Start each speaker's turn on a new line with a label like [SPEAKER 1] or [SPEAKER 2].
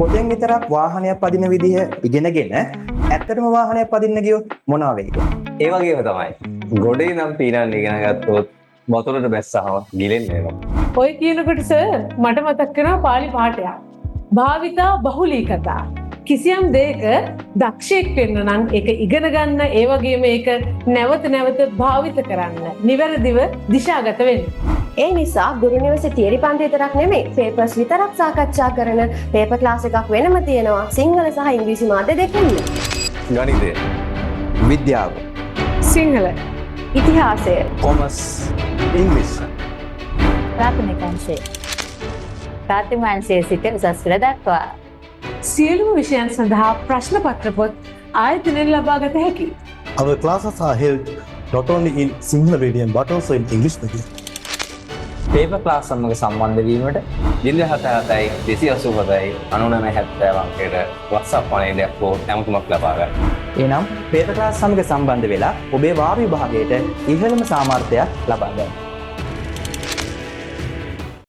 [SPEAKER 1] පොතෙන් විතරක් වාහනයක් පදින විදිහ ඉගෙනගෙන ඇත්තටම වාහනයක් පදින්න ගියොත් මොනවා වෙයිද?
[SPEAKER 2] ඒ වගේම තමයි. ගොඩේ නම් පීනන්න ඉගෙන ගත්තොත් වතුරට බැස්සහම ගිලෙන්නේ නැහැ.
[SPEAKER 3] ඔය කියනකොට සර් මට මතක් වෙනවා පාලි පාඨයක්. භාවිතා බහුලීකතා. කිසියම් දෙයක දක්ෂයෙක් වෙන්න නම් ඒක ඉගෙන ගන්න, ඒ වගේම ඒක නැවත නැවත භාවිත කරන්න, නිවැරදිව දිශාගත වෙන්න.
[SPEAKER 4] ඒ නිසා ගුරු නිවසේ තියරි පන්ති විතරක් නෙමෙයි පේපර්ස් විතරක් සාකච්ඡා කරන පේපර් ක්ලාස් එකක් වෙනම තියෙනවා සිංහල සහ ඉංග්‍රීසි මාධ්‍ය දෙකෙන්ම.
[SPEAKER 2] ගණිතය,
[SPEAKER 1] විද්‍යාව,
[SPEAKER 3] සිංහල,
[SPEAKER 4] ඉතිහාසය,
[SPEAKER 2] කොමර්ස්, ඉංග්‍රීසි.
[SPEAKER 5] ප්‍රාථමික අංශය. ප්‍රාථමික අංශයේ සිට උසස් පෙළ දක්වා
[SPEAKER 3] සියලුම විෂයන් සඳහා ප්‍රශ්න පත්‍ර පොත් ආයතනයෙන් ලබා ගත හැකියි.
[SPEAKER 6] Our classes are held not only in Sinhala medium but also in English medium.
[SPEAKER 2] Paper class සමග සම්බන්ධ වීමට 077 287 9970 අංකයට WhatsApp පණිවිඩයක් හෝ ඇමතුමක් ලබා ගන්න.
[SPEAKER 1] එනම් පේපර් ක්ලාස් සමග සම්බන්ධ වෙලා ඔබේ වාර විභාගයට ඉහළම සාමර්ථ්‍යයක් ලබා ගන්න.